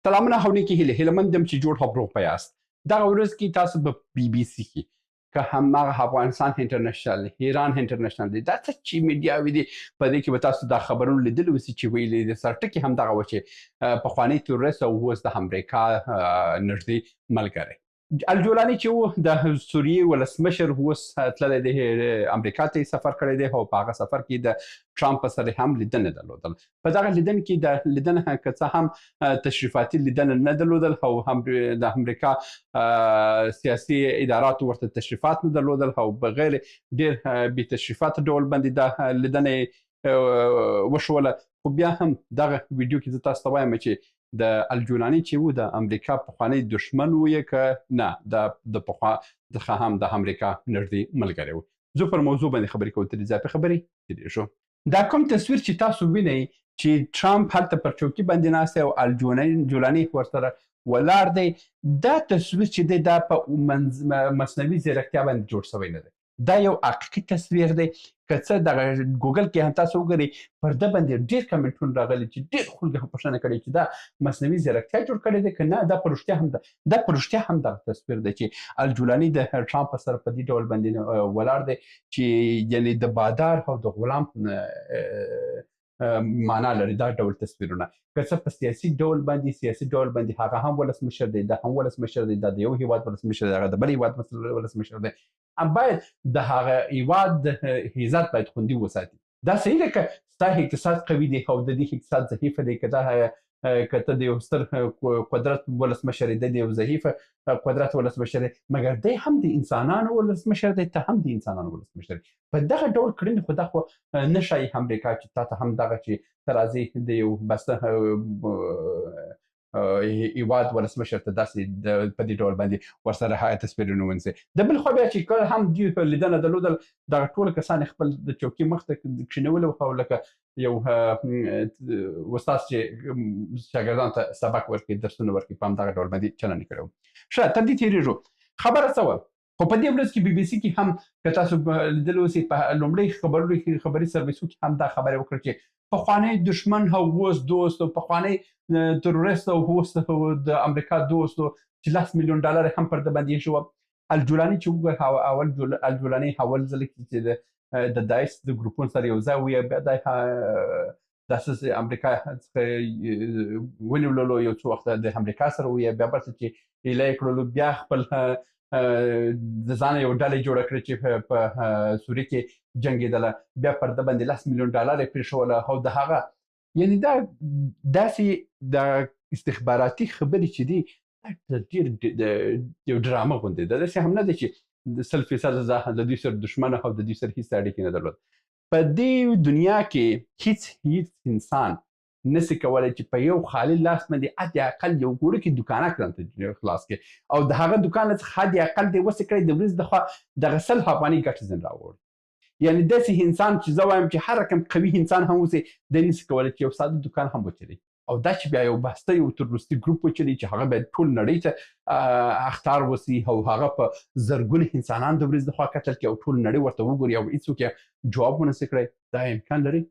سلامونه او نیکې هیلې هیلمند یم چې جوړ خبرو په یاست دغه ورځ کې تاسو په بي بي سي کې که هماغه افغانستان انټرنیشنل ایران انټرنیشنل دی دا څه چې میډیاوې دي په دې کې به تاسو دا خبرونه لیدلي وسي چې ویلي دي سرټکي همدغه و چې پخوانی تروریست او اوس د امریکا نږدې ملګری الجولاني چې و د سوریې ولسمشر اوس تللی دی امریکا ته سفر کړی دی او په هغه سفر کې د ټرامپ سره هم لیدنه درلودل په دغه لیدنه کې د لیدنه که څه هم تشریفاتي لیدنه نه درلودل او هم د امریکا سیاسي اداراتو ورته تشریفات نه درلودل او بغیر ډېر بې تشریفات ډول باندې د لیدنې وشوله خو بیا هم دغه ویډیو کې زه تاسو ته وایم چې د الجولاني چې و د امریکا پخوانی دشمن و یې که نه د پخوا څخه هم د امریکا نږدې ملګری و زه پر موضوع باندې خبرې کوم ترې اضافه خبرې ترې شو دا کوم تصویر چې تاسو وینئ چې ټرامپ هلته پر چوکۍ باندې ناست او الجولاني ورسره ولاړ دی دا تصویر چې دی دا په مصنوعي ځیرکتیا باندې جوړ شوی نه دی دا یو حقیقي تصویر دی که څه دغه ګوګل کې هم تاسو وګورئ پرده باندې ډېر کمنټونه راغلي چې ډېر خلکو هم پوښتنه کړې چې دا مصنوعي ځیرکتیا جوړ کړی دی که نه دا په رښتیا هم ده دا په رښتیا هم دغه تصویر دی چې الجولاني د ټرامپ سره په دې ډول باندې ولاړ دی چې یعنې د بادار او د غلام معنا لري دا ډول تصویرونه که څه په سیاسي ډول باندې هغه هم ولسمشر دی دا هم ولسمشر دی دا د یو هیواد ولسمشر دی هغه د بل هیواد ولسمشر دی باید د هغه هیواد عزت باید خوندي وساتي دا صحیح ده که ستا اقتصاد قوي دی او د دې اقتصاد ضعیفه دی که ته د یو ستر قدرت ولسمشر دی د یو ضعیف قدرت ولسمشر دی مګر دی هم د انسانانو ولسمشر دی ته هم د انسانانو ولسمشر دی په دغه ډول کړنې خو دا خو نه ښایي امریکا چې تا ته هم دغه چې ته راځې د یو بسته هیواد ولسمشر ته داسې په دې ډول باندې ورسره هغه تصویرونه ونیسي د بل خوا بیا چې کله هم دوی لیدنه درلودل دغه ټول کسان خپل د چوکۍ مخ ته کښېنولي او لکه یو استاد چې شاګردانو ته سبق ورکړي درسونه ورکړي په همدغه ډول باندې چلند یې کړی و ښه تر دې تېرېږو خبره څه وه خو په دې ورځ کې بي بي سي کې هم که تاسو لیدلی اوسئ په لومړۍ خبري سرویسو کې هم دا خبره وکړه چې پخوانی دشمن او اوس دوست او پخوانی تروریست او اوس د امریکا دوست چې $10 ملیون هم پر ده باندې شو الجولاني چې وګوره اول الجولاني اول ځل چې د داعش د ګروپونو سره یو ځای وي بیا داسې امریکا څخه ونیوللو یو څو وخته د امریکا سره وي بیا بل څه چې هیله یې کړلو بیا خپل د ځانه یو ډلې جوړه کړې چې په سوریې کې جنګېدله بیا پر ده باندې $10 ملیون یې پرېښوله او د هغه یعنې دا داسې د استخباراتي خبرې چې دي ډېر یو ډرامه غوندې ده داسې هم نه دی چې 100% د دوی سره دښمن او د دوی سره هېڅ اړیکې نه درلود په دې دنیا کې هېڅ انسان نسي کولی چې په یو خالي لاس باندې حد اقل یو وړوکی دوکانک ځانته خلاص کړي او د هغه دوکان نه څخه حد اقل دی وسې کړی د ورځې دخوا دغه 100 افغانۍ ګټه ځین راوړي یعنې داسې انسان چې زه وایم چې هر رقم قوي انسان هم اوسي دی نسي کولی چې یو ساده دوکان هم وچلوي او دا چې بیا یو بسته یو تروریستي ګروپ وچلوي چې هغه باید ټول نړۍ ته اخطار وسي او هغه په زرګونه انسانان د ورځې دخوا قتل کړي او ټول نړۍ ورته وګوري او هېڅوک یې جواب ونسي کړی دا امکان لري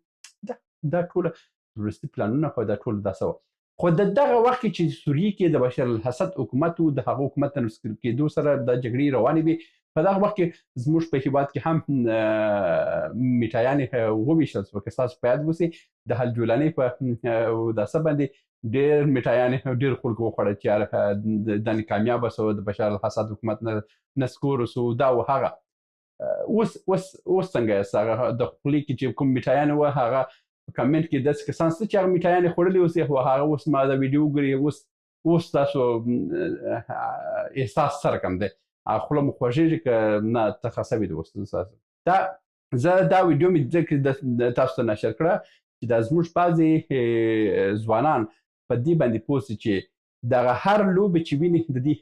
دا ټوله تروریستي پلانونه خو دا ټول داسې وه خو د دغه وخت کې چې سوریې کې د بشر الاسد حکومت و د هغه حکومت د نسکور کېدو سره د جګړې روانې وې په دغه وخت کې زموږ په هېواد کې هم میټایانې وویشل سوه که ستاسو په یاد اوسي د الجولاني په داسه باندې ډېر میټایانې ډېر خلکو وخوړل چې دا کامیابه سوه د بشر الاسد حکومت نسکور سو دا و هغه اوس څنګه یاست هغه د خولې کې چې کوم میټایانې وه هغه په کمنټ کې داسې کسان شته چې هغه میټایانې خوړلي اوسي خو هغه اوس ما دا ویډیو وګوري اوس تاسو احساس څه رقم دی خوله مو خوږېږي که نه ته خسه وي د اوس دا زه دا ویډیو مې ځکه تاسو ته نشر کړه چې دا زموږ بعضې ځوانان په دې باندې پوه سي چې دغه هر لوبې چې ویني د دې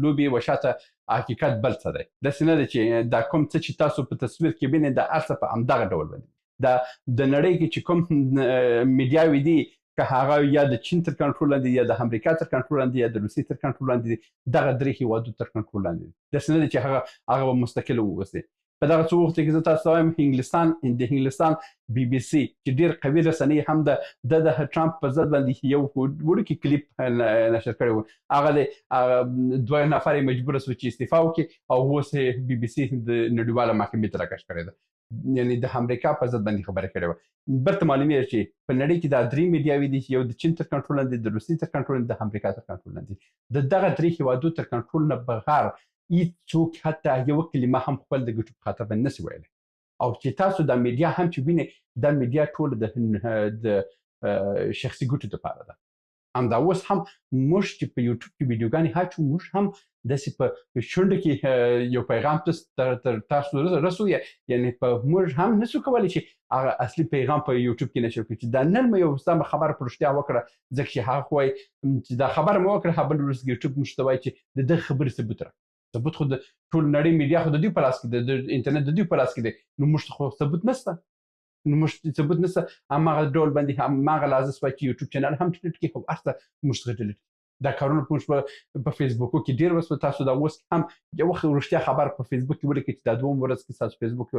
لوبې وشاته حقیقت بل څه دی داسې نه دی چې دا کوم څه چې تاسو په تصویر کې وینئ دا هر څه په همدغه ډول باندې دا د نړۍ کې چې کوم میډیاوې دي که هغه یا د چین تر کنټرول لاندې یا د امریکا تر کنټرول لاندې یا د روسیې تر کنټرول لاندې دي دغه درې هیوادو تر کنټرول لاندې دي داسې نه دی چې هغه به مستقل واوسي په دغه څو وخت کې زه تاسو ته وایم انګلستان بي بي سي چې ډېر قوي رسنۍ هم د ټرمپ په ضد باندې یو وړوکی کلیپ نشر کړی و. هغه د 2 نفر مجبور شو چې استعفا وکړي او اوس بي بي سي د نړیواله محکمې ته راکش کړی ده، یعنی د امریکا په ضد باندې خبره کړې وه. برته معلومیږي چې په نړۍ کې دا 3 میډیاوې دي، یو د چین تر کنټرول لاندې، د روسیې تر کنټرول لاندې، د امریکا تر کنټرول لاندې. د دغه 3 هیوادو تر کنټرول نه بغیر هیڅوک حتی یو کلمه هم خپل د ګټو په خاطر باندې نشي ویلی. او چې تاسو دا میډیا هم چې وینئ، دا میډیا ټول د شخصي ګټو دپاره ده. همدا اوس هم موږ چې په یوټیوب کې ویډیوګانې اچوو، موږ هم داسې په شونډه کې یو پیغام تر تاسو رسو، یعنی موږ هم نشو کولی چې هغه اصلي پیغام په یوټیوب کې نشر کړو چې دا نن مې یو سمه خبره په رښتیا وکړه، ځکه چې هغه وایي چې دا خبره مې وکړه، بل ورځ یوټیوب موږ ته وایي چې د دغه خبرې ثبوت راکړه. ثبوت خو د ټول نړۍ میډیا خو د دوی په لاس کې ده، د انټرنیټ د دوی په لاس کې دی، نو موږ خو ثبوت نشته. هماغه ډول باندې هماغه لازم وای چې یوټیوب چینل هم ډیلیټ کړي او هر څه موږ څخه ډیلیټ کړي. دا کارونه موږ په فیسبوک کې ډېر وسو. تاسو دا اوس هم یو وخت رښتیا خبر په فیسبوک کې ولیکئ چې دا 2 ورځ کې تاسو فیسبوک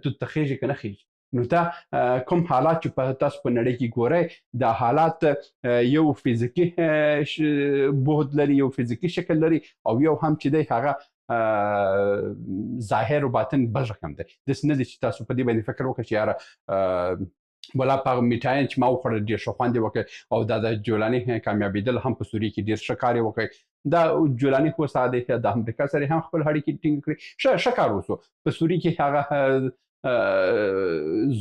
توت ته خیږي که نه خیږي. نو دا کوم حالات چې په تاسو په نړۍ کې ګورئ، دا حالات یو فزیکي بعد لري، یو فزیکي شکل لري، او یو هم چې دی هغه ظاهر و باطن بل رقم دی. داسې نه دی چې تاسو په دې باندې فکر وکړئ چې یاره ولا په میټاین چې ما وخوړل ډېر ښه خوند یې وکړ، او دا د جولاني کامیابېدل هم په سوریې کې ډېر ښه کار یې وکړ. دا جولاني خو ساده د امریکا سره هم خپل اړیکې ټینګ کړې، ښه کار وسو. په سوریې کې هغه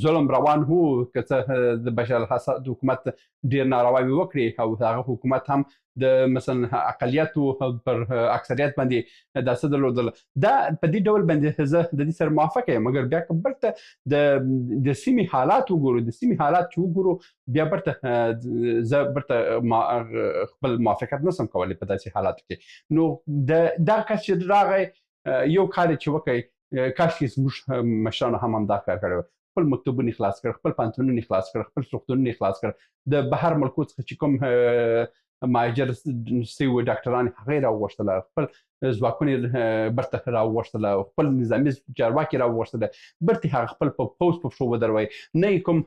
ظلم روان هو، که څه د بشار الاسد حکومت ډېر نارواوې وکړې، او هغه حکومت هم د مثلا اقلیتو پر اکثریت باندې دا څه درلودل. دا په دې ډول باندې زه د دې سره موافقه یم، مګر بیا که بلته د سیمې حالات وګورو، د سیمې حالات چې وګورو، بیا برته زه برته خپل موافقت نشم کولی په داسې حالاتو کې. نو دا کس چې راغی یو کار چې وکړي، کاشکې زموږ مشرانو هم همدا کار کړی و، خپل مکتوبونه خلاص کړ، خپل پوهنتونونه خلاص کړ، خپل روغتونونه خلاص کړ، د بهر ملکو څخه چې کوم مهاجر سوي ډاکټران هغه یې راوغوښتله، خپل ځواکونه برته راوغوښتله، خپل نظامي چارواکي راوغوښتله، برته هغه خپل په پوځ په پښو ودروي، نه یې کوم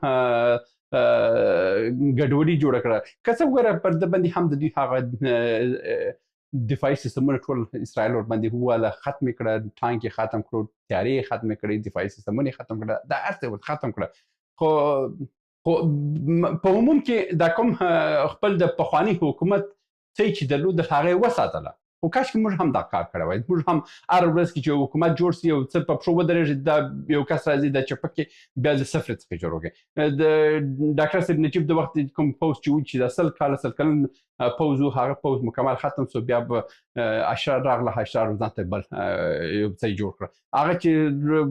ګډوډي جوړه کړه. که څه وګوره پر ده باندې هم د دوی هغه دفاعي سیستمونه ټول اسرائیل ور باندې وواله، ختم یې کړه، ټانک یې ختم کړو، تیارې یې ختم کړې، دفاعي سیستمونه یې ختم کړه، دا هر څه یې ختم کړه. خو په عموم کې دا کوم خپل د پخواني حکومت څه چې درلود هغه یې وساتله. خو کاشکې موږ هم دا کار کړی وای، موږ هم هر ورځ کې چې حکومت جوړ سي، یو څه په پښو ودرېږي، دا یو کس راځي دا چپکې بیا د صفر څخه شروع کړي. د ډاکټر صاحب نجیب د وخت کوم پوځ چې و چې دا 100 کلن پوځ و، هغه پوځ مکمل ختم سو، بیا به اشرار راغله، اشرار ځان ته بل یو څه جوړ کړه. هغه چې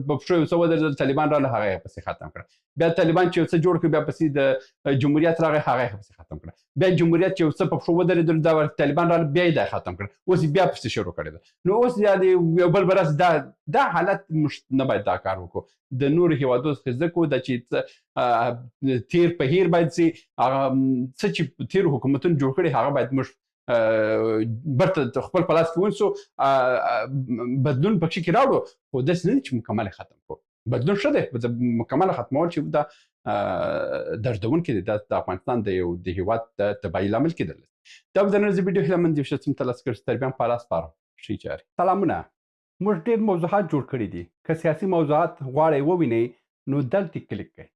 په پښو یو څه ودرېدل، طالبان راغله، هغه یې پسې ختم کړه. بیا طالبان چې یو څه جوړ کړ، بیا پسې د جمهوریت راغی، هغه یې پسې ختم کړه. بیا جمهوریت چې یو څه په پښو ودرېدل، دا طالبان راغله، بیا یې دا ختم کړه، اوس بیا پسې شروع کړې ده. نو اوس یو بل به راسي. دا حالت موږ نه باید دا کار وکړو. د نورو هیوادو څخه زده کړو، دا چې تیر په هیر باید سي، هغه څه چې تیر حکومتونه جوړ کړي هغه باید موږ برته خپل په لاس کې ونیسو، بدلون پکې کې راوړو. خو داسې نه دي چې مکمل ختم کړو. بدلون ښه دی، مکمل ختمول چې دا دردونکی دی، دا د افغانستان د یو د هیواد د تباهۍ لامل کېدلی. دا به د نن ویډیو هیله مند یم چې څومره ترلاسه کړو. تر بیا هم په الله سپارم. ښې چارې. سلامونه. موږ ډېر موضوعات جوړ کړي دي. که سیاسي موضوعات غواړئ ووینئ نو دلته کلیک کړئ،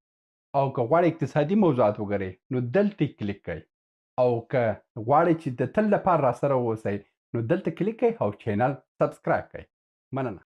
او که غواړئ اقتصادي موضوعات وګورئ نو دلته کلیک کړئ، او که غواړئ چې د تل لپاره راسره واوسئ نو دلته کلیک کړئ او چینل سبسکرایب کړئ. مننه.